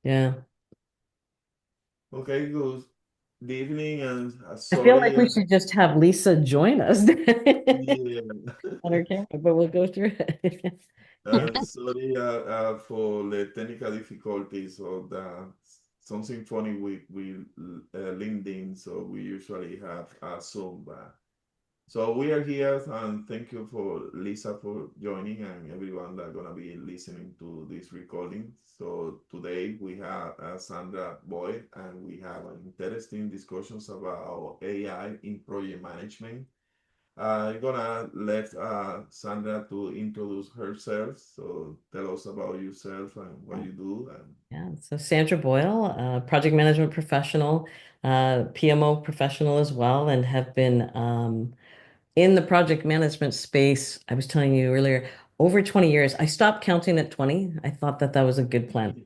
Yeah. Okay, good. Good evening, and I feel like sorry, we should just have Lisa join us yeah, on her camera, but we'll go through it. sorry for the technical difficulties of the something funny with LinkedIn. So we usually have Zoom, but so we are here, and thank you for Lisa for joining, and everyone that's gonna be listening to this recording. So today we have Sandra Boyd, and we have an interesting discussions about AI in project management. I'm gonna let Sandra to introduce herself. So tell us about yourself and what you do. And Yeah, so Sandra Boyle, project management professional, PMO professional as well, and have been in the project management space. I was telling you earlier, over 20 years. I stopped counting at 20. I thought that that was a good plan.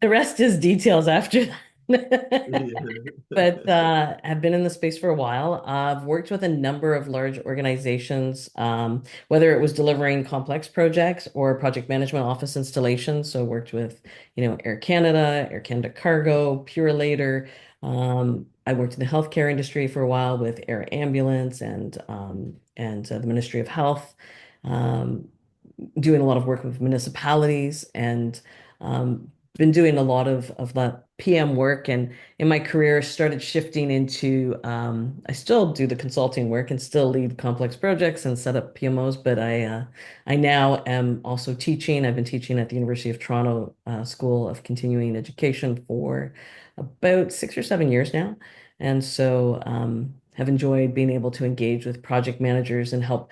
The rest is details after that. But have been in the space for a while. I've worked with a number of large organizations, whether it was delivering complex projects or project management office installations. So worked with, Air Canada Cargo, Purolator. I worked in the healthcare industry for a while with Air Ambulance and the Ministry of Health. Um, Doing a lot of work with municipalities and been doing a lot of that PM work. And in my career, started shifting into, I still do the consulting work and still lead complex projects and set up PMOs, but I now am also teaching. I've been teaching at the University of Toronto School of Continuing Education for about 6 or 7 years now. And so have enjoyed being able to engage with project managers and help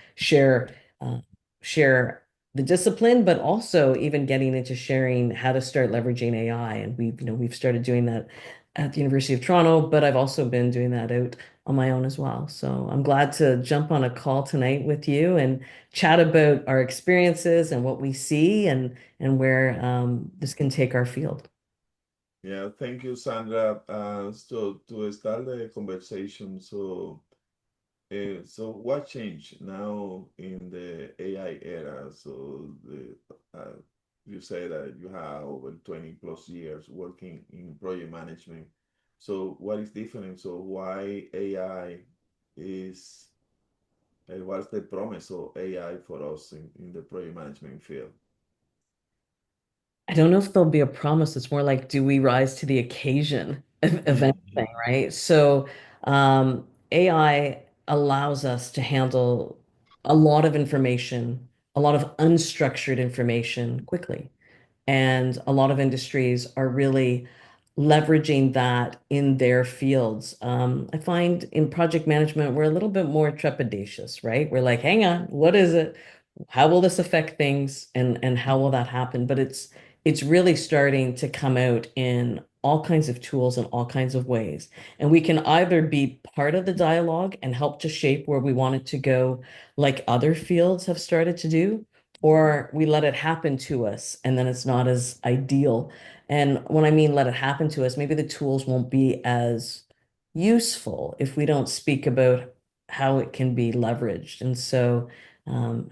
uh, share the discipline, but also even getting into sharing how to start leveraging AI. And we've started doing that at the University of Toronto, but I've also been doing that out on my own as well. So I'm glad to jump on a call tonight with you and chat about our experiences and what we see and where this can take our field. yeah, thank you, Sandra. So to start the conversation, so what changed now in the AI era? You say that you have over 20 plus years working in project management. So what is different? So why AI is, what's the promise of AI for us in the project management field? I don't know if there'll be a promise. It's more like, do we rise to the occasion of anything, right? So, AI allows us to handle a lot of information, a lot of unstructured information quickly. And a lot of industries are really leveraging that in their fields. I find in project management, we're a little bit more trepidatious, right? We're like, hang on, what is it? How will this affect things? And how will that happen? But it's really starting to come out in all kinds of tools and all kinds of ways. And we can either be part of the dialogue and help to shape where we want it to go, like other fields have started to do, or we let it happen to us and then it's not as ideal. And when I mean let it happen to us, maybe the tools won't be as useful if we don't speak about how it can be leveraged. And so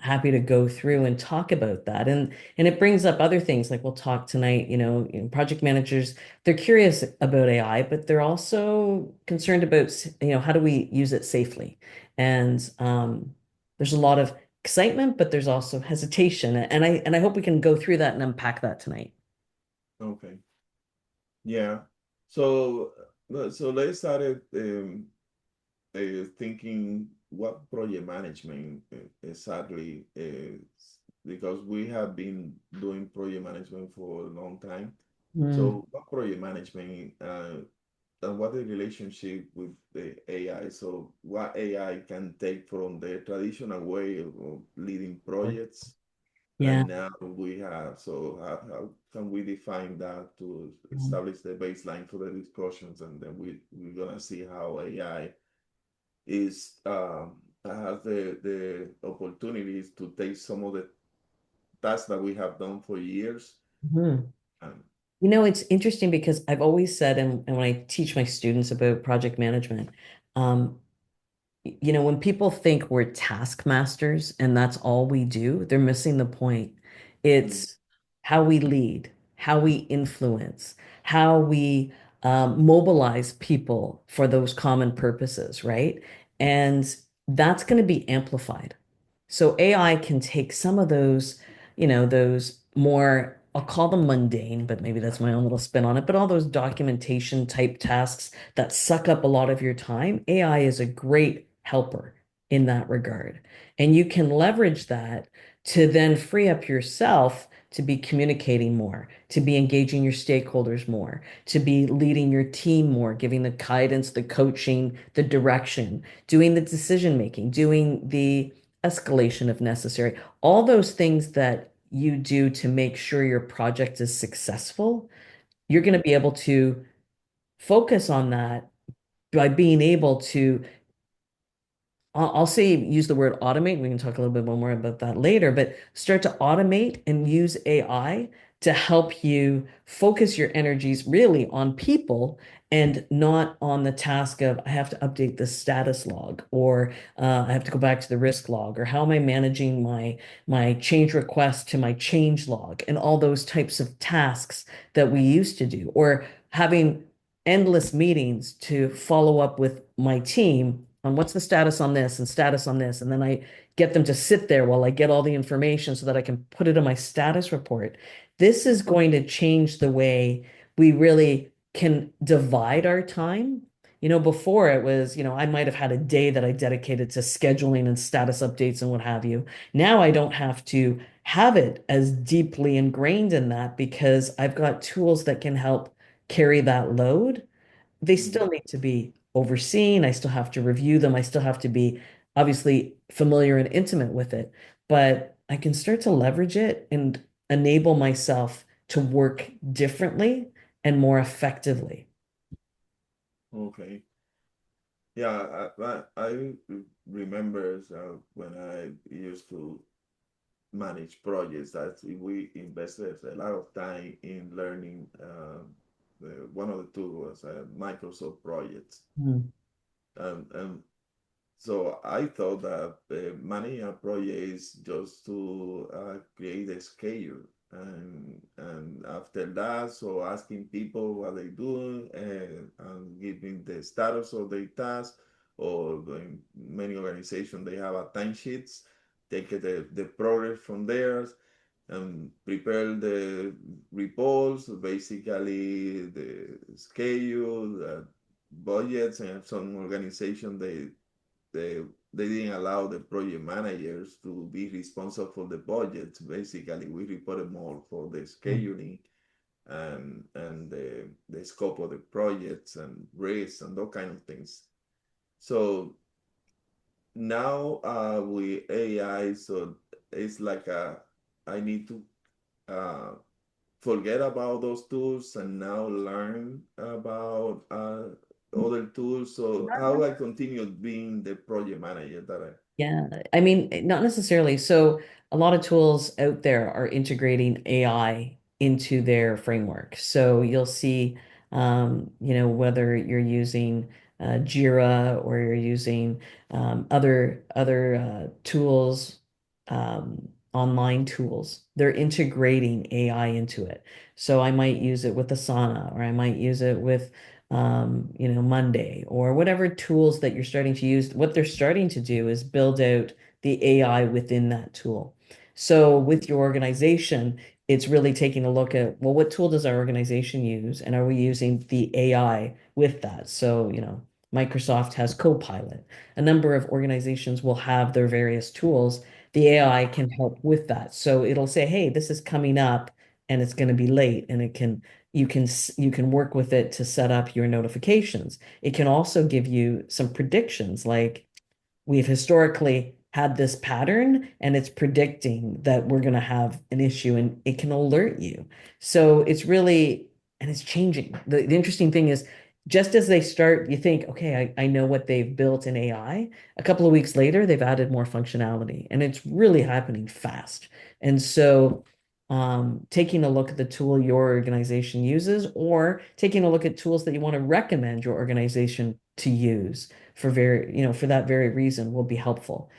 happy to go through and talk about that. And it brings up other things like we'll talk tonight, project managers, they're curious about AI, but they're also concerned about, how do we use it safely? And there's a lot of excitement, but there's also hesitation. And I hope we can go through that and unpack that tonight. Okay. Yeah. So, so let's start thinking what project management exactly is, because we have been doing project management for a long time. Mm, So, what project management and what the relationship with the AI? So, what AI can take from the traditional way of leading projects, yeah. and now we have, so how can we define that to establish the baseline for the discussions, and then we're gonna see how AI is has the opportunities to take some of the tasks that we have done for years. Mhm. And It's interesting because I've always said, and when I teach my students about project management, um, when people think we're taskmasters and that's all we do, they're missing the point. mm, It's how we lead, how we influence, how we mobilize people for those common purposes, right? And that's going to be amplified. So AI can take some of those, those more, I'll call them mundane, but maybe that's my own little spin on it, but all those documentation type tasks that suck up a lot of your time. AI is a great helper in that regard. And you can leverage that to then free up yourself to be communicating more, to be engaging your stakeholders more, to be leading your team more, giving the guidance, the coaching, the direction, doing the decision making, doing the escalation if necessary. All those things that you do to make sure your project is successful, you're going to be able to focus on that by being able to I'll say use the word automate. We can talk a little bit more about that later, but start to automate and use AI to help you focus your energies really on people and not on the task of I have to update the status log or I have to go back to the risk log or how am I managing my change request to my change log and all those types of tasks that we used to do or having endless meetings to follow up with my team on what's the status on this and status on this. And then I get them to sit there while I get all the information so that I can put it in my status report. This is going to change the way we really can divide our time. Before it was, I might have had a day that I dedicated to scheduling and status updates and what have you. Now I don't have to have it as deeply ingrained in that because I've got tools that can help carry that load. They Mm. still need to be overseen. I still have to review them. I still have to be obviously familiar and intimate with it, but I can start to leverage it and enable myself to work differently and more effectively. Okay. Yeah, I remember when I used to manage projects that we invested a lot of time in learning. One of the tools was a Microsoft project. Mm. And so I thought that managing a project is just to create a schedule. And after that, so asking people what they do and giving the status of their task, or in many organizations, they have a timesheets, take the progress from there and prepare the reports, basically the schedule, budgets, and some organization they they didn't allow the project managers to be responsible for the budgets. Basically, we reported more for the Mm. scheduling and the scope of the projects and risks and those kind of things. So now with AI, so it's like I need to uh, forget about those tools and now learn about other tools. So how I continue being the project manager that I. Yeah, I mean, not necessarily. So, a lot of tools out there are integrating AI into their framework. So, you'll see, whether you're using Jira or you're using other tools, online tools, they're integrating AI into it. So, I might use it with Asana, or I might use it with Monday or whatever tools that you're starting to use, what they're starting to do is build out the AI within that tool. So with your organization, it's really taking a look at, well, what tool does our organization use? And are we using the AI with that? So, Microsoft has Copilot. A number of organizations will have their various tools. The AI can help with that. So it'll say, hey, this is coming up and it's going to be late and you can work with it to set up your notifications. It can also give you some predictions like we've historically had this pattern and it's predicting that we're going to have an issue and it can alert you. So it's really, and it's changing. The interesting thing is, just as they start, you think, okay, I know what they've built in AI. A couple of weeks later, they've added more functionality and it's really happening fast. And so, taking a look at the tool your organization uses or taking a look at tools that you want to recommend your organization to use for that very reason will be helpful.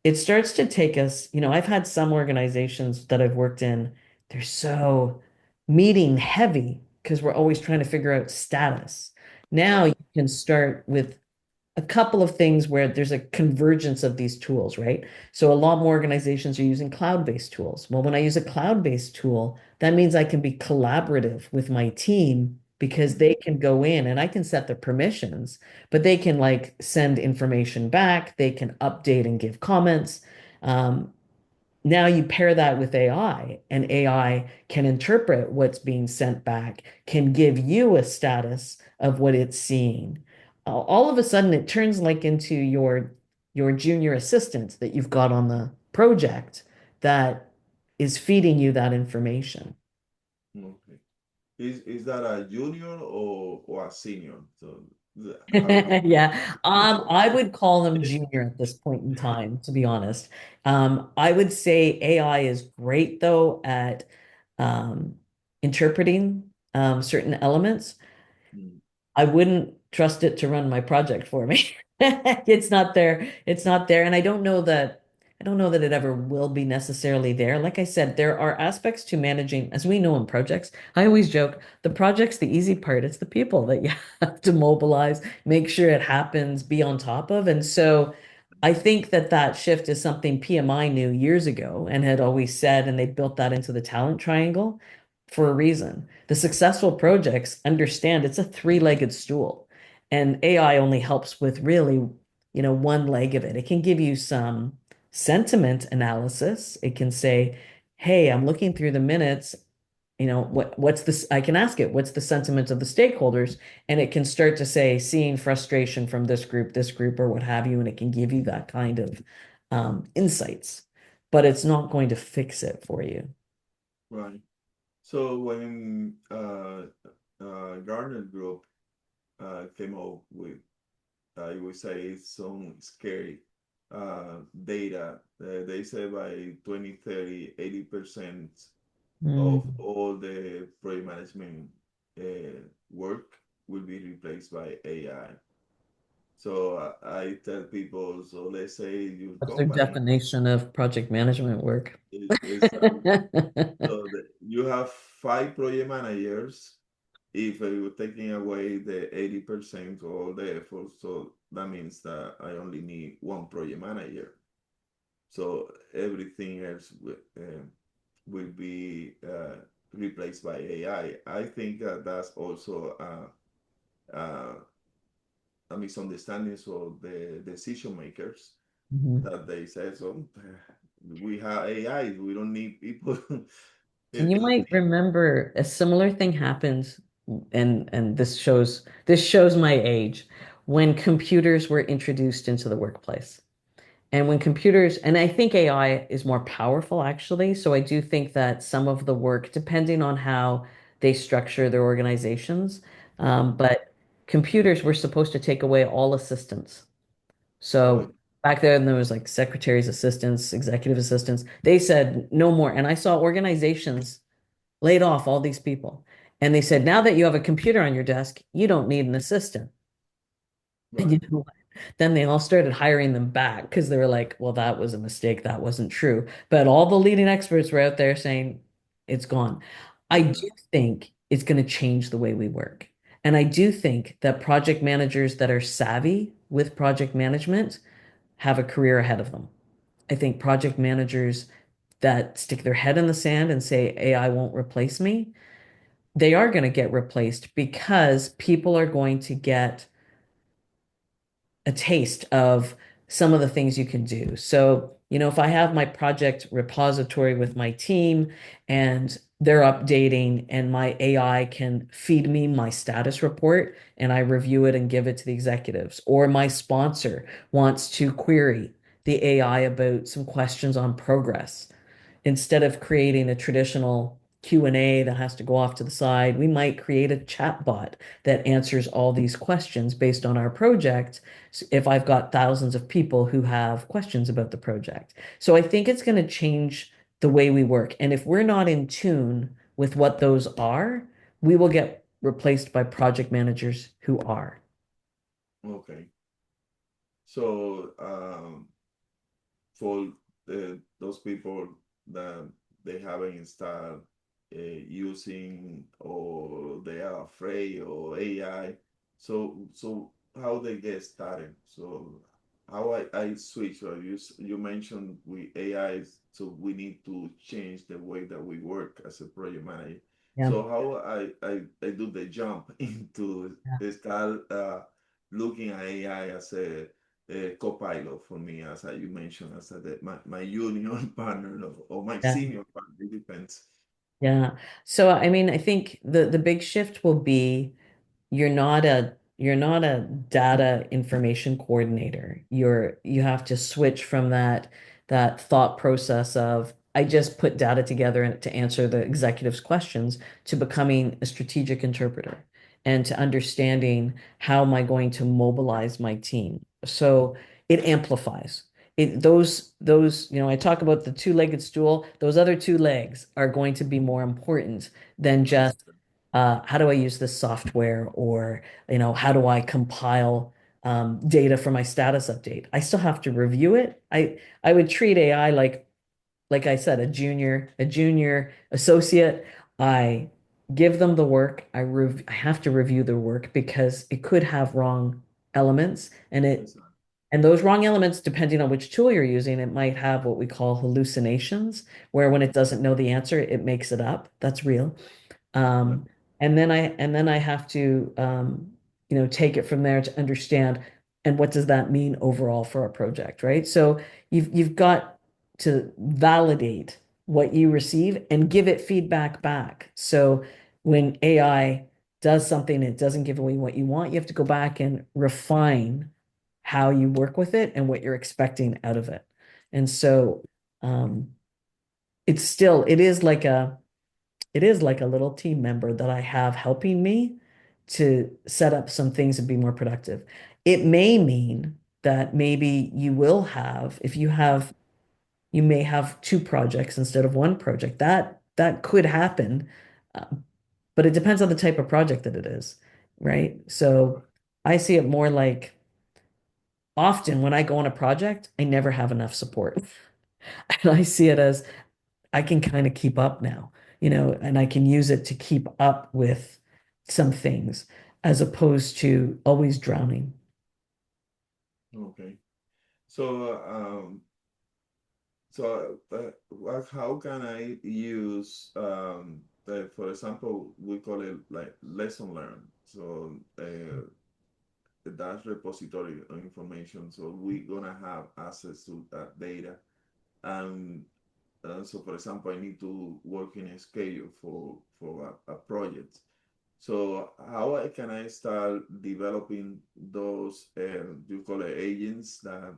It starts to take us, I've had some organizations that I've worked in, they're so meeting heavy because we're always trying to figure out status. Now you Right. can start with a couple of things where there's a convergence of these tools, right? So a lot more organizations are using cloud-based tools. Well, when I use a cloud-based tool, that means I can be collaborative with my team because Mhm. they can go in and I can set the permissions, but they can like send information back, they can update and give comments. Um, Now you pair that with AI, and AI can interpret what's being sent back, can give you a status of what it's seeing. All of a sudden, it turns like into your junior assistant that you've got on the project that is feeding you that information. Okay. Is that a junior or a senior? So how Yeah, I would call them junior at this point in time, to be honest. I would say AI is great though at um, interpreting certain elements. Mm. I wouldn't trust it to run my project for me. It's not there. It's not there. And I don't know that it ever will be necessarily there. Like I said, there are aspects to managing, as we know in projects. I always joke, the project's the easy part. It's the people that you have to mobilize, make sure it happens, be on top of. And so I think that that shift is something PMI knew years ago and had always said, and they built that into the talent triangle for a reason. The successful projects understand it's a three-legged stool, and AI only helps with really, one leg of it. It can give you some sentiment analysis. It can say, "Hey, I'm looking through the minutes. What's this?" I can ask it, "What's the sentiment of the stakeholders?" And it can start to say, "Seeing frustration from this group, or what have you," and it can give you that kind of insights. But it's not going to fix it for you. Right. So when Gartner Group came up with, I would say, some scary data. They say by 2030, 80% Mm. of all the project management work will be replaced by AI. So I tell people, so let's say your What's their company definition of project management work? is so that you have five project managers. If you're taking away the 80% of all the effort, so that means that I only need one project manager. So everything else will be replaced by AI. I think that that's also a misunderstanding of the decision makers Mhm. that they say, so we have AI, we don't need people. And you To might think. remember a similar thing happened, and this shows my age, when computers were introduced into the workplace. And when computers, and I think AI is more powerful actually, so I do think that some of the work, depending on how they structure their organizations, but computers were supposed to take away all assistants. Oh, So back then there was like secretaries, assistants, executive assistants. They said no more. And I saw organizations laid off all these people. And they said, now that you have a computer on your desk, you don't need an assistant. And you right. know what? Then they all started hiring them back because they were like, well, that was a mistake. That wasn't true. But all the leading experts were out there saying it's gone. I Yeah. do think it's going to change the way we work. And I do think that project managers that are savvy with project management have a career ahead of them. I think project managers that stick their head in the sand and say AI won't replace me, they are going to get replaced because people are going to get a taste of some of the things you can do. So, if I have my project repository with my team and they're updating and my AI can feed me my status report and I review it and give it to the executives, or my sponsor wants to query the AI about some questions on progress, instead of creating a traditional Q&A that has to go off to the side, we might create a chat bot that answers all these questions based on our project if I've got thousands of people who have questions about the project. So I think it's going to change the way we work. And if we're not in tune with what those are, we will get replaced by project managers who are. Okay. So for those people that they haven't installed using, or they are afraid, or AI. So how they get started? So how I switch? Or you mentioned we AI, so we need to change the way that we work as a project manager. Yeah. So how I do the jump into Yeah. start looking at AI as a co-pilot for me, as you mentioned, as my junior partner, or my Yeah. senior partner. It depends. Yeah. So I mean, I think the big shift will be you're not a data information coordinator. You have to switch from that thought process of I just put data together to answer the executive's questions to becoming a strategic interpreter and to understanding how am I going to mobilize my team. So it amplifies. I talk about the two-legged stool. Those other two legs are going to be more important than just Understand. how do I use this software, or how do I compile data for my status update? I still have to review it. I would treat AI like I said, a junior associate. I give them the work. I have to review the work because it could have wrong elements, Understand. and those wrong elements, depending on which tool you're using, it might have what we call hallucinations, where when it doesn't know the answer, it makes it up. That's real. Yeah. Um, and then I have to take it from there to understand, and what does that mean overall for a project, right? So you've got to validate what you receive and give it feedback back. So when AI does something, it doesn't give away what you want, you have to go back and refine how you work with it and what you're expecting out of it. And so um, it's still, it is like a little team member that I have helping me to set up some things and be more productive. It may mean that maybe you may have two projects instead of one project. That could happen, uh, but it depends on the type of project that it is, right? So I see it more like often when I go on a project, I never have enough support. And I see it as I can kind of keep up now, and I can use it to keep up with some things as opposed to always drowning. Okay. So how can I use for example, we call it like lesson learned. So that's repository of information. So we're gonna have access to that data. And so, for example, I need to work in a schedule for a project. So can I start developing those, you call it agents, that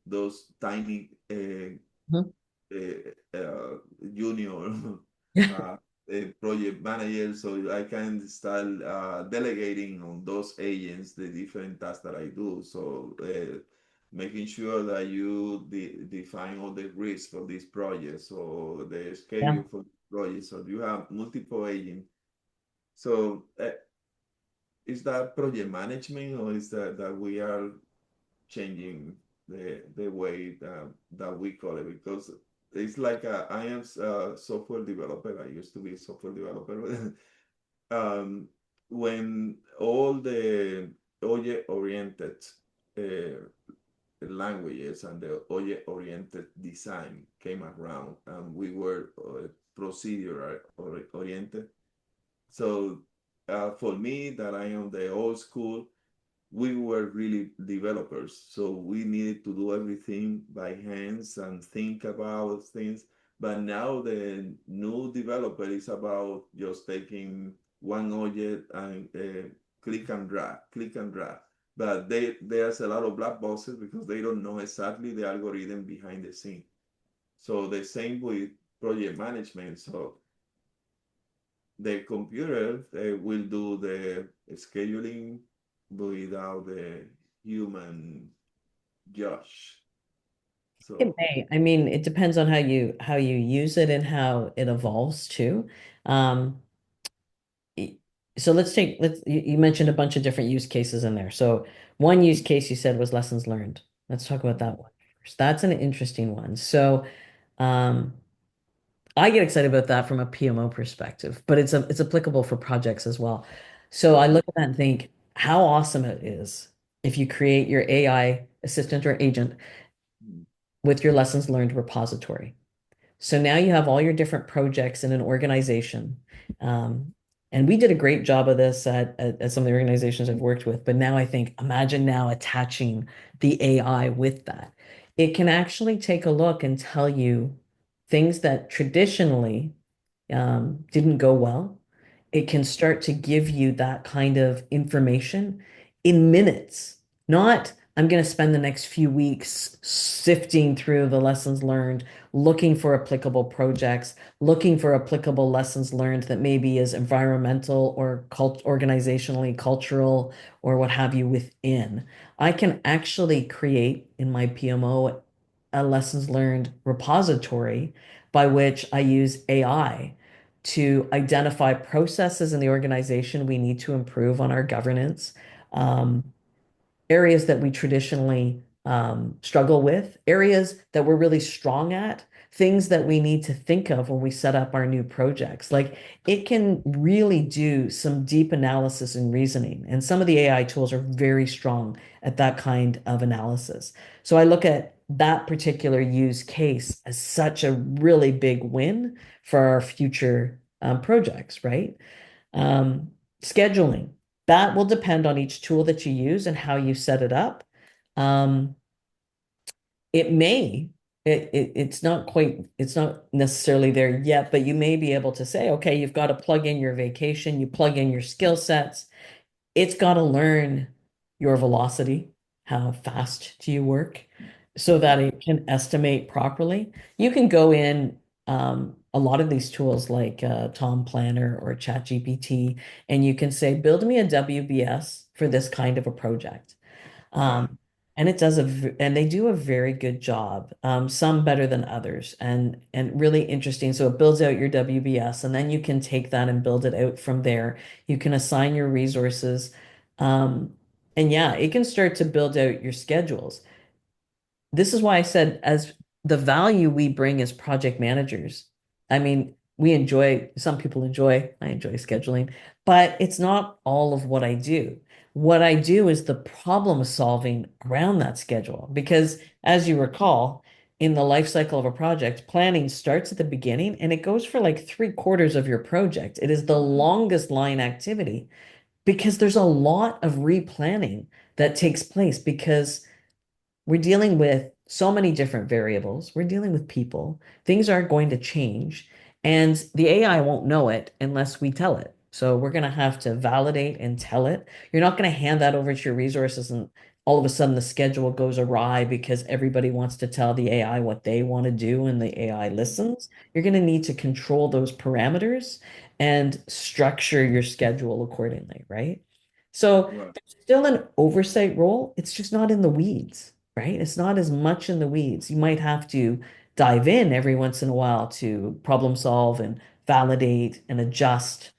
those tiny Mhm. junior uh, project manager, so I can start delegating on those agents the different tasks that I do. So making sure that you define all the risks for this project, so the Yeah. schedule for the project, so you have multiple agents. So is that project management, or is that we are changing the way that we call it? Because it's like I am a software developer. I used to be a software developer. um, when all the object-oriented uh, languages and the object-oriented design came around, and we were procedural oriented. So for me, that I am the old school, we were really developers, so we needed to do everything by hands and think about things. But now the new developer is about just taking one object and click and drag. But there's a lot of black boxes because they don't know exactly the algorithm behind the scene. So the same with project management. So the computer will do the scheduling without the human judge. It So, may. I mean, it depends on how you use it and how it evolves too. Um, y- so you mentioned a bunch of different use cases in there. So one use case you said was lessons learned. Let's talk about that one first. That's an interesting one. So um, I get excited about that from a PMO perspective, but it's applicable for projects as well. So I look at that and think how awesome it is if you create your AI assistant or agent Mm. with your lessons learned repository. So now you have all your different projects in an organization. Um, and we did a great job of this at some of the organizations I've worked with. But now I think, imagine now attaching the AI with that. It can actually take a look and tell you things that traditionally didn't go well. It can start to give you that kind of information in minutes, not I'm going to spend the next few weeks sifting through the lessons learned, looking for applicable projects, looking for applicable lessons learned that maybe is environmental or organizationally cultural or what have you within. I can actually create in my PMO a lessons learned repository by which I use AI to identify processes in the organization we need to improve on our governance, um, areas that we traditionally struggle with, areas that we're really strong at, things that we need to think of when we set up our new projects. Like it can really do some deep analysis and reasoning. And some of the AI tools are very strong at that kind of analysis. So I look at that particular use case as such a really big win for our future projects, right? Scheduling. That will depend on each tool that you use and how you set it up. Um, it may, it's not necessarily there yet, but you may be able to say, okay, you've got to plug in your vacation, you plug in your skill sets, it's got to learn your velocity. How fast do you work so that Mhm. it can estimate properly? You can go in a lot of these tools like Tom Planner or ChatGPT, and you can say, build me a WBS for this kind of a project. Right. Um, and it does and they do a very good job, some better than others, and really interesting. So it builds out your WBS, and then you can take that and build it out from there. You can assign your resources, um, and yeah, it can start to build out your schedules. This is why I said, as the value we bring as project managers, I mean, we enjoy, some people enjoy, I enjoy scheduling, but it's not all of what I do. What I do is the problem solving around that schedule. Because as you recall, in the life cycle of a project, planning starts at the beginning and it goes for like 3/4 of your project. It is the Mhm. longest line activity because there's a lot of replanning that takes place because we're dealing with so many different variables. We're dealing with people. Things are going to change, and the AI won't know it unless we tell it. So we're going to have to validate and tell it. You're not going to hand that over to your resources and all of a sudden the schedule goes awry because everybody wants to tell the AI what they want to do and the AI listens. You're going to need to control those parameters and structure your schedule accordingly, right? So Right. there's still an oversight role. It's just not in the weeds, right? It's not as much in the weeds. You might have to dive in every once in a while to problem solve and validate and adjust.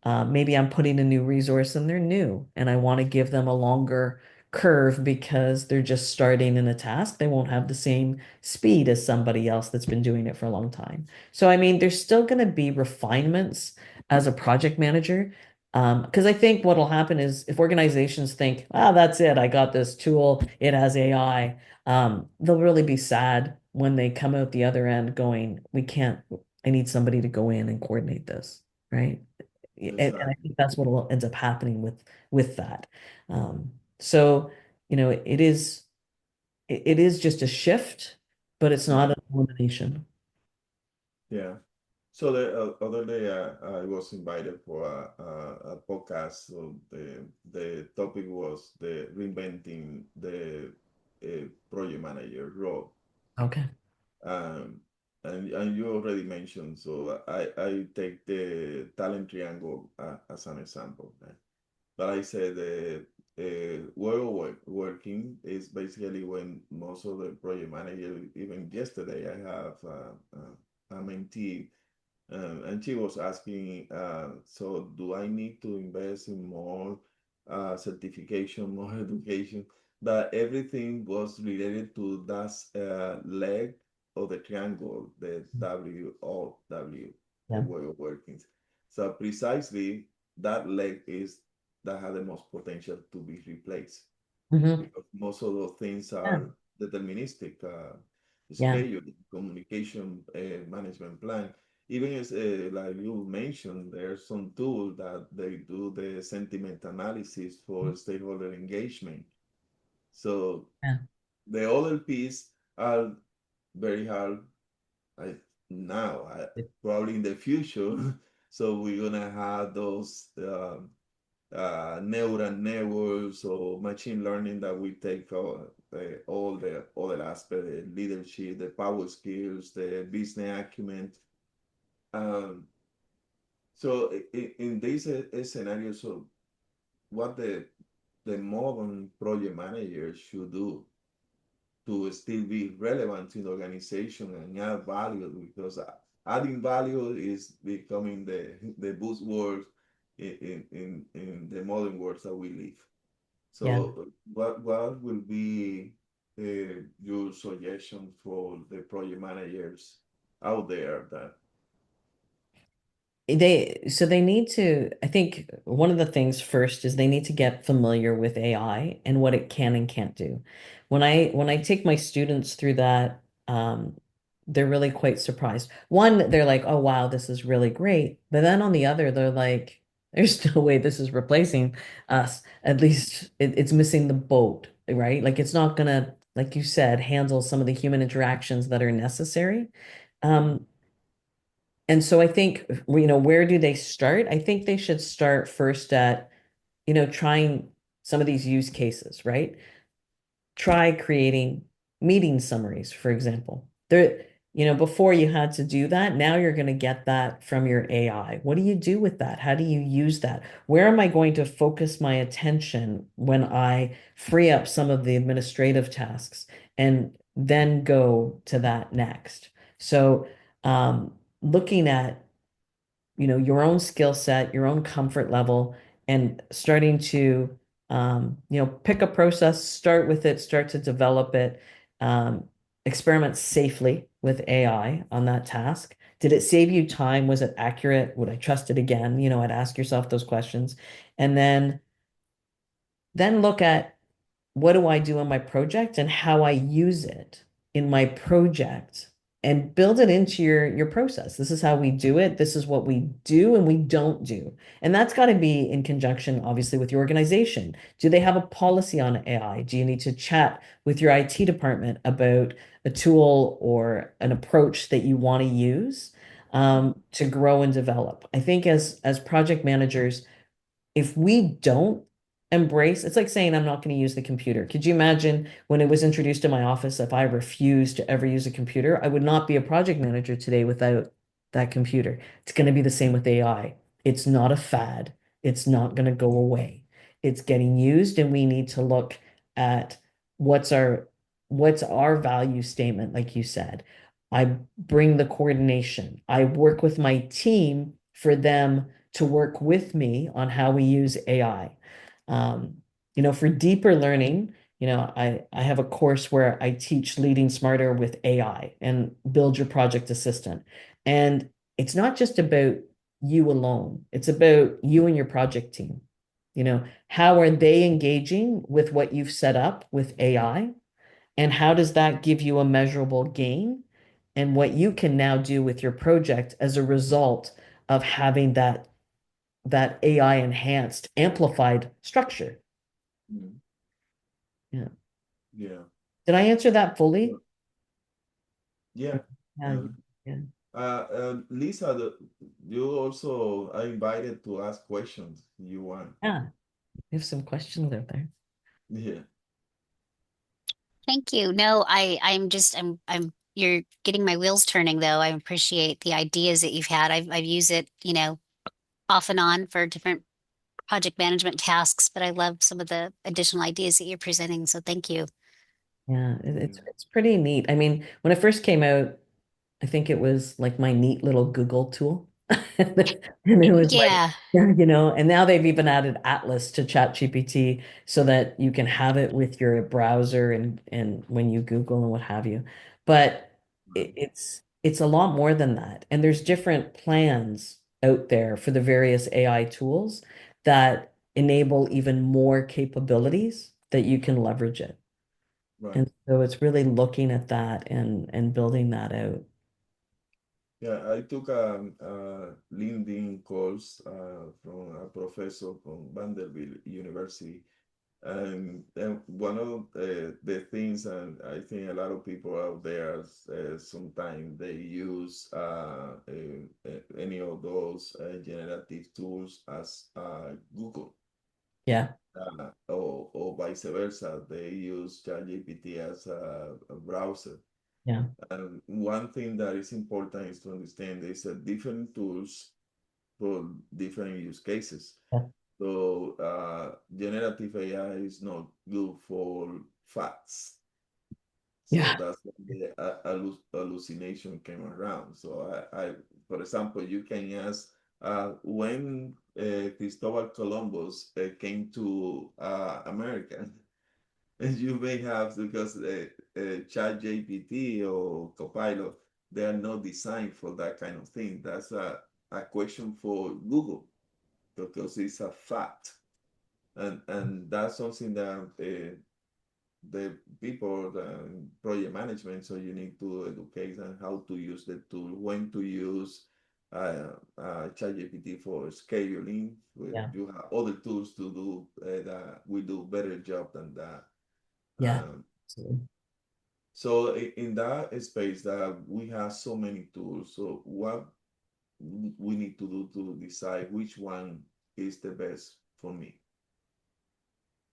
Maybe I'm putting a new resource and they're new, and I want to give them a longer curve because they're just starting in a task. They won't have the same speed as somebody else that's been doing it for a long time. So, I mean, there's still going to be refinements as a project manager. Because I think what will happen is if organizations think, ah, that's it, I got this tool, it has AI, they'll really be sad when they come out the other end going, we can't, I need somebody to go in and coordinate this, right? And I Exactly. think that's what ends up happening with that. So, it is it is just a shift, but it's not Right. an elimination. Yeah. So the other day, I was invited for a podcast. So the topic was the reinventing the project manager role. Okay. Um, and you already mentioned, so I take the talent triangle as an example. But I said working is basically when most of the project manager, even yesterday, I have a mentee, and she was asking, so do I need to invest in more certification, more education? But everything was related to that leg. of the triangle, the WOW, the Yeah. way of working. So precisely that leg is that has the most potential to be replaced Hmm. because most of those things Yeah. are deterministic, Yeah. schedule, communication, management plan. Even as like you mentioned, there's some tool that they do the sentiment analysis for stakeholder engagement. So Yeah. the other piece are very hard I, now, probably in the future. So we're gonna have those neural networks or machine learning that we take all the other aspects, the leadership, the power skills, the business acumen. Um, so in this scenario, so what the modern project managers should do to still be relevant in the organization and add value because adding value is becoming the buzzword in the modern world that we live. Yeah. So what will be your suggestion for the project managers out there that They need to, I think one of the things first is they need to get familiar with AI and what it can and can't do. When I take my students through that, they're really quite surprised. One, they're like, oh wow, this is really great. But then on the other, they're like, there's no way this is replacing us. At least it's missing the boat, right? Like it's not gonna, like you said, handle some of the human interactions that are necessary. Mhm. Um, and so I think, where do they start? I think they should start first at, trying some of these use cases, right? Try creating meeting summaries, for example. Before you had to do that, now you're going to get that from your AI. What do you do with that? How do you use that? Where am I going to focus my attention when I free up some of the administrative tasks and then go to that next? So, looking at your own skill set, your own comfort level, and starting to pick a process, start with it, start to develop it, um, experiment safely with AI on that task. Did it save you time? Was it accurate? Would I trust it again? I'd ask yourself those questions. And then look at what do I do in my project and how I use it in my project and build it into your process. This is how we do it. This is what we do and we don't do. And that's got to be in conjunction, obviously, with your organization. Do they have a policy on AI? Do you need to chat with your IT department about a tool or an approach that you want to use to grow and develop? I think as project managers, if we don't embrace, it's like saying I'm not going to use the computer. Could you imagine when it was introduced in my office, if I refused to ever use a computer, I would not be a project manager today without that computer. It's going to be the same with AI. It's not a fad. It's not going to go away. It's getting used, and we need to look at what's our what's our value statement, like you said. I bring the coordination. I work with my team for them to work with me on how we use AI. Um, for deeper learning, I have a course where I teach leading smarter with AI and build your project assistant. And it's not just about you alone. It's about you and your project team. How are they engaging with what you've set up with AI? And how does that give you a measurable gain? And what you can now do with your project as a result of having that AI enhanced, amplified structure. Mhm. Yeah. Yeah. Did I answer that Yeah. fully? Yeah. Yeah. Uh, Yeah. Lisa, you also are invited to ask questions if you want. Yeah. We have some questions out there. Yeah. Thank you. No, I'm you're getting my wheels turning though. I appreciate the ideas that you've had. I've used it, off and on for different project management tasks, but I love some of the additional ideas that you're presenting. So thank you. Yeah. Yeah. It's pretty neat. I mean, when it first came out, I think it was like my neat little Google tool. And it was like, Yeah. and now they've even added Atlas to ChatGPT so that you can have it with your browser and when you Google and what have you. But it's a lot more than that. And there's different plans out there for the various AI tools that enable even more capabilities that you can leverage it. Right. And so it's really looking at that and building that out. Yeah, I took a LinkedIn course from a professor from Vanderbilt University. And one of the things, and I think a lot of people out there, sometimes they use any of those generative tools as Google, Yeah, or vice versa. They use ChatGPT as a browser. yeah, And one thing that is important is to understand there's different tools for different use cases. yeah, So generative AI is not good for facts. So yeah, that's when the hallucination came around. So for example, you can ask when Cristobal Columbus came to America. And you may have, because ChatGPT or Copilot, they are not designed for that kind of thing. That's a question for Google because it's a fact. And that's something that the people, the project management, so you need to educate them how to use the tool, when to use ChatGPT for scheduling. yeah, You have other tools to do that will do better job than that. yeah. Um, Absolutely. so in that space that we have so many tools, so what we need to do to decide which one is the best for me?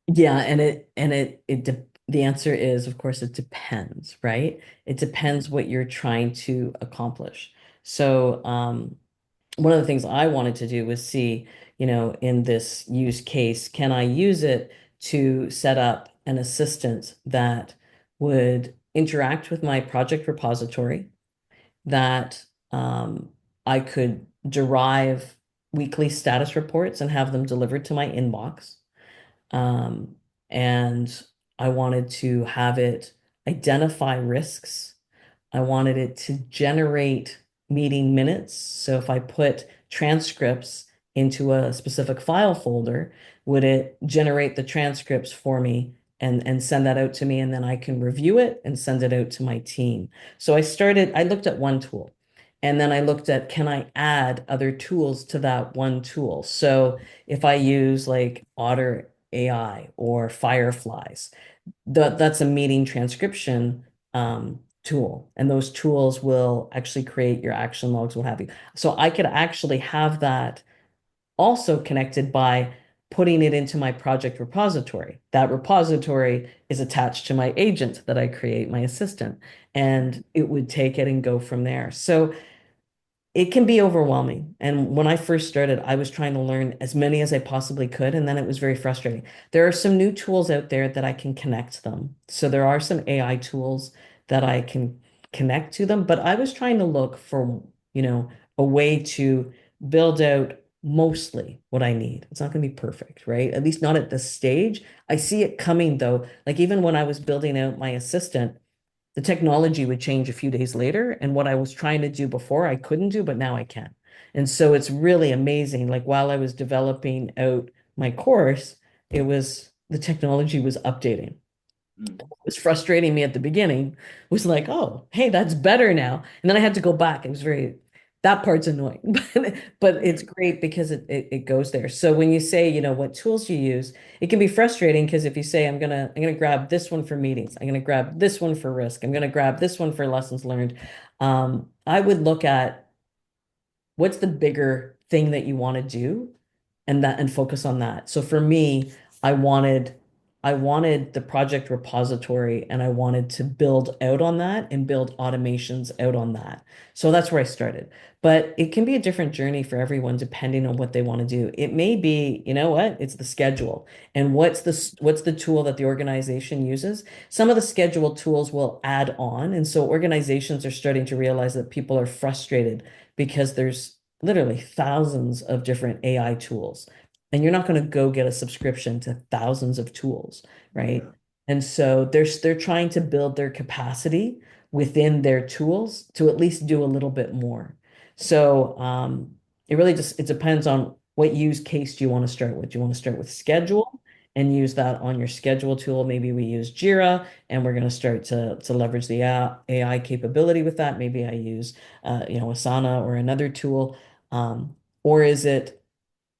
Yeah, the answer is, of course, it depends, right? It Mhm. depends what you're trying to accomplish. So, one of the things I wanted to do was see, in this use case, can I use it to set up an assistant that would interact with my project repository, that I could derive weekly status reports and have them delivered to my inbox. Um, and I wanted to have it identify risks. I wanted it to generate meeting minutes. So if I put transcripts into a specific file folder, would it generate the transcripts for me and send that out to me? And then I can review it and send it out to my team. So I looked at one tool. And then I looked at, can I add other tools to that one tool? So if I use like Otter AI or Fireflies, that's a meeting transcription tool, and those tools will actually create your action logs, what have you. So I could actually have that also connected by putting it into my project repository. That repository is attached to my agent that I create, my assistant, and it would take it and go from there. So it can be overwhelming. And when I first started, I was trying to learn as many as I possibly could, and then it was very frustrating. There are some new tools out there that I can connect them. So there are some AI tools that I can connect to them, but I was trying to look for, a way to build out mostly what I need. It's not going to be perfect, right? At least not at this stage. I see it coming though. Like even when I was building out my assistant, the technology would change a few days later. And what I was trying to do before, I couldn't do, but now I can. And so it's really amazing. Like while I was developing out my course, the technology was updating. Mm. Was frustrating me at the beginning was like, oh, hey, that's better now. And then I had to go back. That part's annoying, but Yeah. it's great because it goes there. So when you say, what tools you use, it can be frustrating because if you say, I'm gonna grab this one for meetings, I'm gonna grab this one for risk, I'm gonna grab this one for lessons learned. I would look at what's the bigger thing that you want to do and focus on that. So for me, I wanted I wanted the project repository and I wanted to build out on that and build automations out on that. So that's where I started. But it can be a different journey for everyone depending on what they want to do. It may be, you know what? It's the schedule. And what's the tool that the organization uses? Some of the schedule tools will add on. And so organizations are starting to realize that people are frustrated because there's literally thousands of different AI tools. And you're not going to go get a subscription to thousands of tools, right? Yeah. And so they're trying to build their capacity within their tools to at least do a little bit more. So it really just it depends on what use case do you want to start with. Do you want to start with schedule and use that on your schedule tool? Maybe we use Jira and we're going to start to leverage the AI capability with that. Maybe I use Asana or another tool. Or is it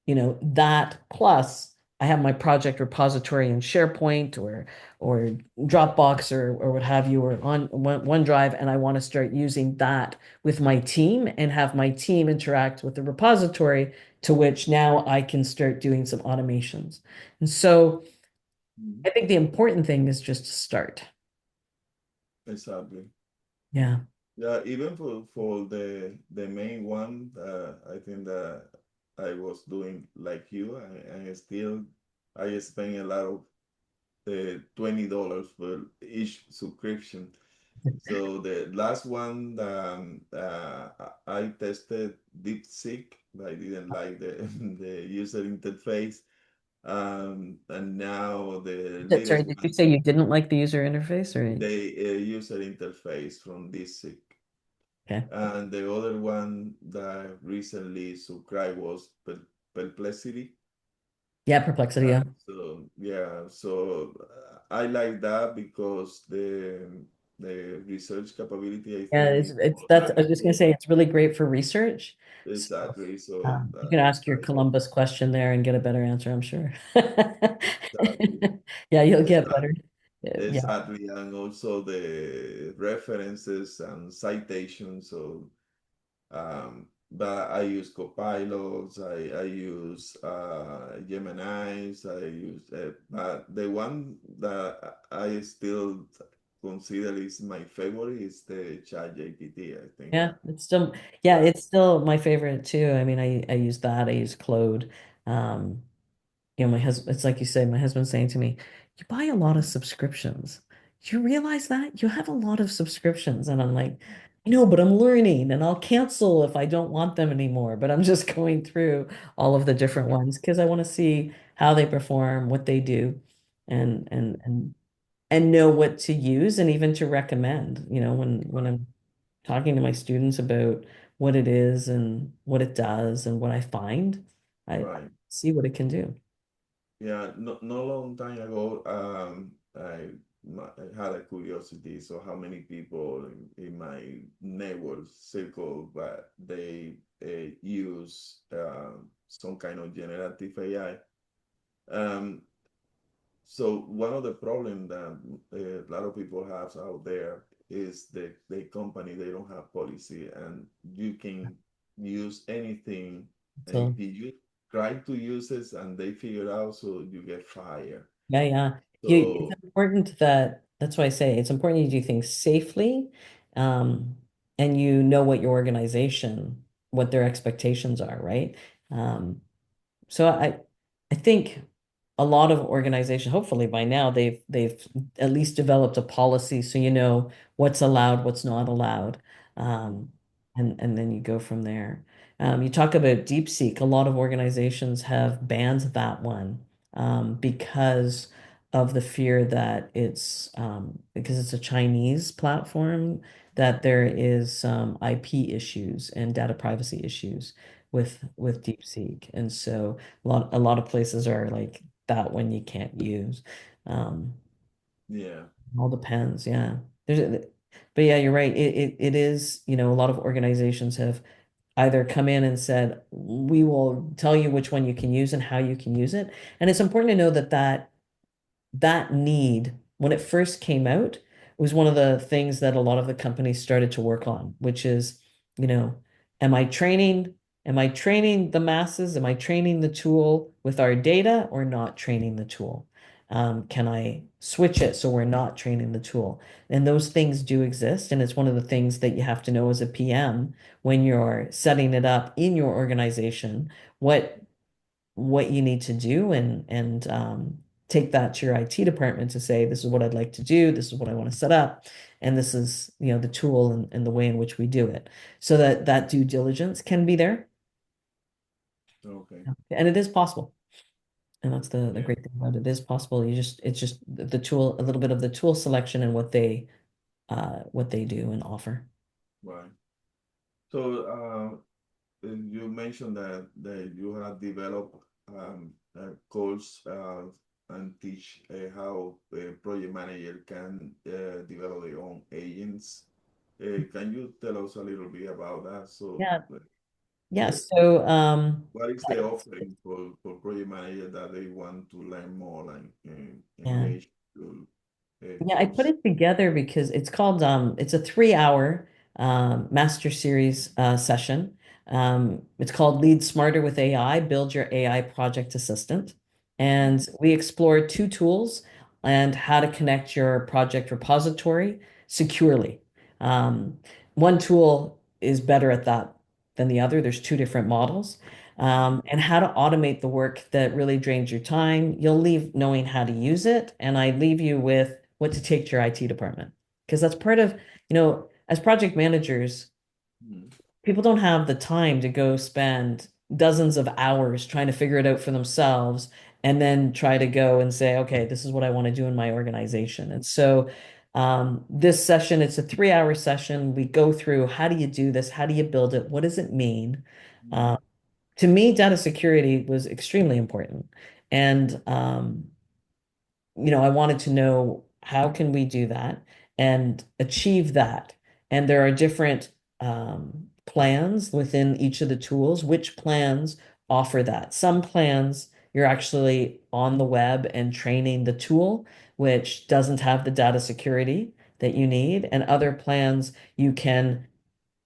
that plus I have my project repository in SharePoint or Dropbox or what have you, or on OneDrive, and I want to start using that with my team and have my team interact with the repository to which now I can start doing some automations. And so Mhm. I think the important thing is just to start. Exactly. Yeah. Yeah, even for the main one, I think that I was doing like you, and still I spend a lot of $20 for each subscription. So the last one, I tested DeepSeek, but I didn't like the the user interface. And now the Sorry, latest did you one, say you didn't like the user interface or the user interface from DeepSeek. okay. And the other one that I recently subscribed was Perplexity. Yeah, Perplexity, yeah. So yeah, so I like that because the research capability I Yeah, think is it's more that's I was just gonna accurate. say it's really great for research. So Exactly. So you can ask your I Columbus question there and get a better answer, I'm sure. exactly Yeah, you'll get exactly better. Yeah, exactly, and also the references and citations. So but I use copilots, I use Geminis, I use, but the one that I still consider is my favorite is the ChatGPT. I think yeah, that it's still my favorite too. I mean, I use that. I use Claude. Um, my husband, it's like you say, my husband's saying to me, you buy a lot of subscriptions. Do you realize that? You have a lot of subscriptions. And I'm like, I know, but I'm learning and I'll cancel if I don't want them anymore. But I'm just going through all of the different ones because I want to see how they perform, what they do, and and and and know what to use and even to recommend, when I'm talking to my students about what it is and what it does and what I find, I right. see what it can do. Yeah, no long time ago, I had a curiosity. So how many people in my network circle, but they use some kind of generative AI. Um, so one of the problems that a lot of people have out there is the company, they don't have policy, and you can use anything, and So if you try to use it and they figure out, so you get fired. yeah, yeah. It's So important that's why I say it's important you do things safely, um, and you know what your organization, what their expectations are, right? Um, So I think a lot of organizations, hopefully by now, they've at least developed a policy so you know what's allowed, what's not allowed. Um, and then you go from there. You talk about DeepSeek, a lot of organizations have banned that one because of the fear that because it's a Chinese platform, that there is some IP issues and data privacy issues with DeepSeek. And so a lot of places are like that one you can't use. Um, yeah, all depends, yeah. But yeah, you're right. It is, a lot of organizations have either come in and said, we will tell you which one you can use and how you can use it. And it's important to know that need, when it first came out, was one of the things that a lot of the companies started to work on, which is, you know, am I training, am I training the masses? Am I training the tool with our data or not training the tool? Can I switch it so we're not training the tool? And those things do exist. And it's one of the things that you have to know as a PM when you're setting it up in your organization, what you need to do and take that to your IT department to say, this is what I'd like to do, this is what I want to set up, and this is, the tool and the way in which we do it. So that due diligence can be there. okay, And it is possible. And that's the yeah, great thing about it. It is possible. It's just the tool, a little bit of the tool selection and what they what they do and offer. Right. So you mentioned that you have developed a course and teach how a project manager can develop their own agents. Can you tell us a little bit about that? So, Yeah. Yeah. uh, So what is the offering for project manager that they want to learn more and yeah. engage your Yeah, I put course? it together because it's called it's a 3 hour master series session. It's called Lead Smarter with AI, Build Your AI Project Assistant. Mhm. And we explore two tools and how to connect your project repository securely. Um, One tool is better at that than the other. There's two different models. And how to automate the work that really drains your time. You'll leave knowing how to use it, and I leave you with what to take to your IT department. Because that's part of, as project managers, Mhm. people don't have the time to go spend dozens of hours trying to figure it out for themselves and then try to go and say, okay, this is what I want to do in my organization. And so this session, it's a 3 hour session. We go through how do you do this? How do you build it? What does it mean? Mhm. Uh, to me, data security was extremely important. And I wanted to know how can we do that and achieve that. And there are different plans within each of the tools. Which plans offer that? Some plans you're actually on the web and training the tool, which doesn't have the data security that you need. And other plans you can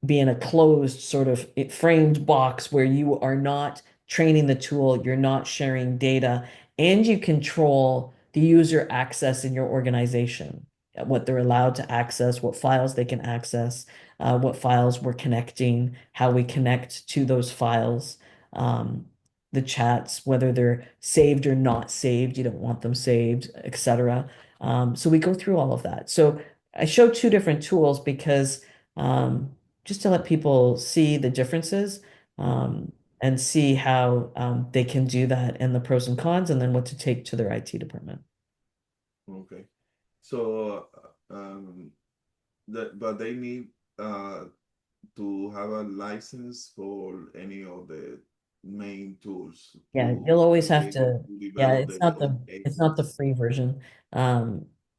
be in a closed sort of framed box where you are not training the tool, you're not sharing data, and you control the user access in your organization, what they're allowed to access, what files they can access, what files we're connecting, how we connect to those files, the chats, whether they're saved or not saved, you don't want them saved, etc. So we go through all of that. So I show two different tools because just to let people see the differences Mhm. and see how they can do that and the pros and cons, and then what to take to their IT department. Okay. So, but they need to have a license for any of the main tools Yeah, you'll to always be have able to, to yeah, develop it's their not own the agents. free version.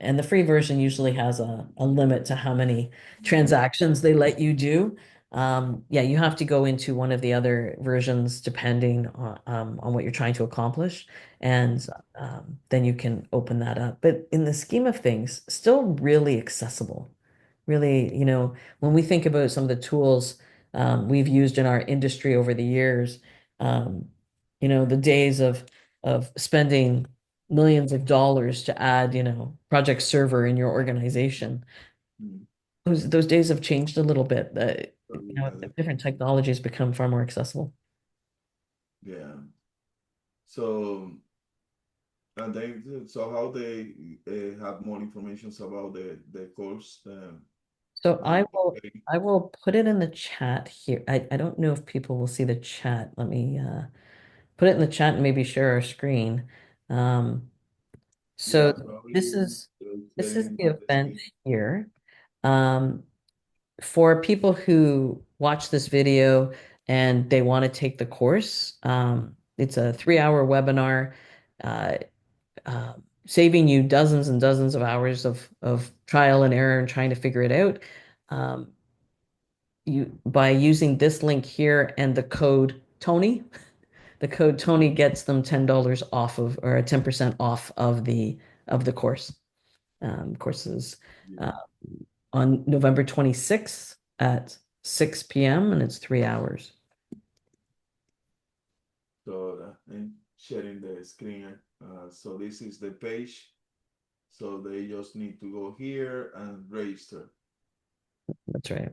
And the free version usually has a limit to how many transactions they let you do. Yeah, you have to go into one of the other versions depending on what you're trying to accomplish. And then you can open that up. But in the scheme of things, still really accessible. Really, when we think about some of the tools we've used in our industry over the years, um, the days of spending millions of dollars to add, project server in your organization, Mhm. those days have changed a little bit. That So, yeah, different technologies become far more accessible. yeah. So, and then, so how they have more information about the course So that I you will pay? I will put it in the chat here. I don't know if people will see the chat. Let me put it in the chat and maybe share our screen. Um, So Yeah, this probably is this is sharing the the event screen. here. Um, for people who watch this video and they want to take the course, it's a 3 hour webinar, uh, uh, saving you dozens and dozens of hours of trial and error and trying to figure it out. Um, you by using this link here and the code Tony, the code Tony gets them $10 off of or a 10% off of the course. Courses Yeah. uh, on November 26th at 6 p.m. and it's 3 hours. So, and sharing the screen. So this is the page. So they just need to go here and register. That's right.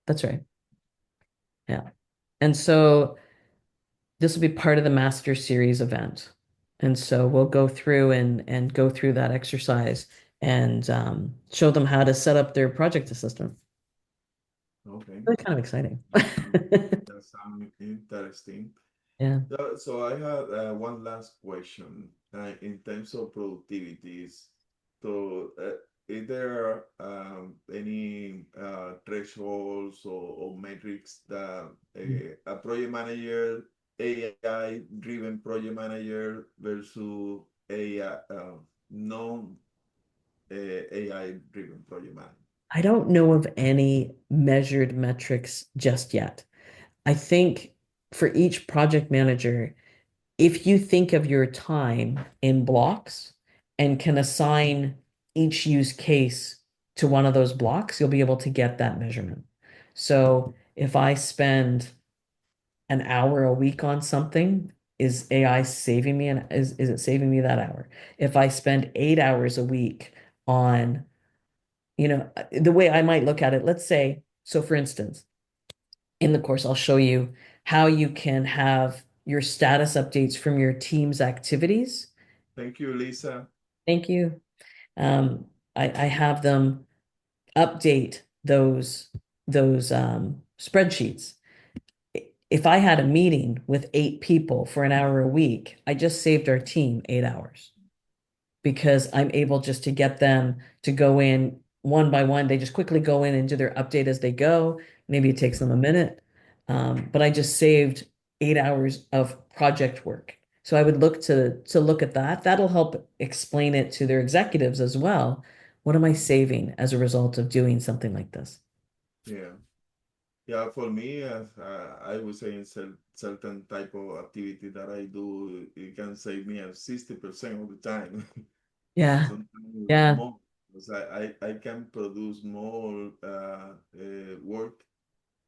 That's right. Yeah. And so this will be part of the Master Series event. And so we'll go through and go through that exercise and show them how to set up their project assistant. Okay. Really kind of exciting. That sound interesting. Yeah. So I have one last question in terms of productivities. So is there any thresholds or metrics that a project manager, AI-driven project manager versus AI, non-AI-driven project manager? I don't know of any measured metrics just yet. I think for each project manager, if you think of your time in blocks and can assign each use case to one of those blocks, you'll be able to get that measurement. So if I spend an hour a week on something, is AI saving me and is it saving me that hour? If I spend 8 hours a week on, the way I might look at it, let's say, so for instance, in the course, I'll show you how you can have your status updates from your team's activities. Thank you, Lisa. Thank you. I have them update those spreadsheets. If I had a meeting with 8 people for an hour a week, I just saved our team 8 hours because I'm able just to get them to go in one by one. They just quickly go in and do their update as they go. Maybe it takes them a minute. But I just saved 8 hours of project work. So I would look to look at that. That'll help explain it to their executives as well. What am I saving as a result of doing something like this? Yeah. Yeah, for me, I would say in certain type of activity that I do, it can save me at 60% of the time. Yeah, Sometimes yeah, more, because I can produce more work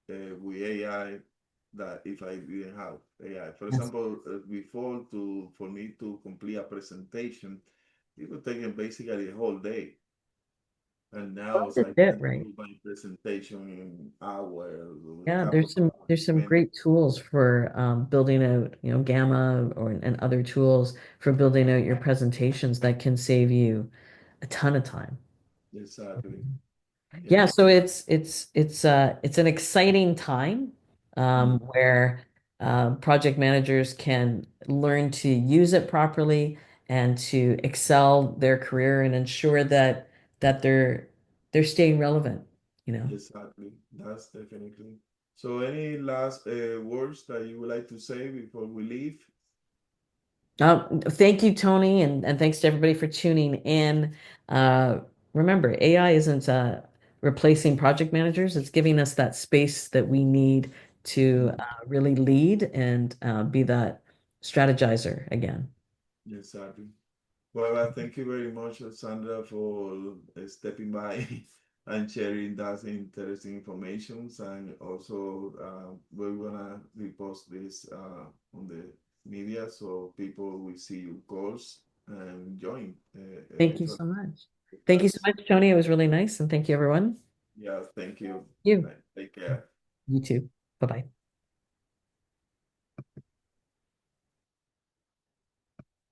with AI that if I didn't have AI. For yes. example, before for me to complete a presentation, it would take me basically a whole day. And now Well, so that's I it, can right? do my presentation in hours with a Yeah, couple of there's some minutes. great tools for building out, Gamma or and other tools for building out your presentations that can save you a ton of time. Exactly. Yeah, Yeah. so it's an exciting time Mm. where project managers can learn to use it properly and to excel their career and ensure that they're staying relevant, you know. Exactly. That's definitely. So, any last words that you would like to say before we leave? Thank you, Tony, and thanks to everybody for tuning in. Uh, Remember, AI isn't replacing project managers. It's giving us that space that we need to Mm. really lead and be that strategizer again. Exactly. Well, thank you very much, Sandra, for stepping by and sharing that interesting information. And also, we're gonna repost this on the media so people will see your course and join Thank you eventually so much. the Thank you so class. much, Tony. It was really nice, and thank you, everyone. Yeah, thank you. You, Take care. you too. Bye bye.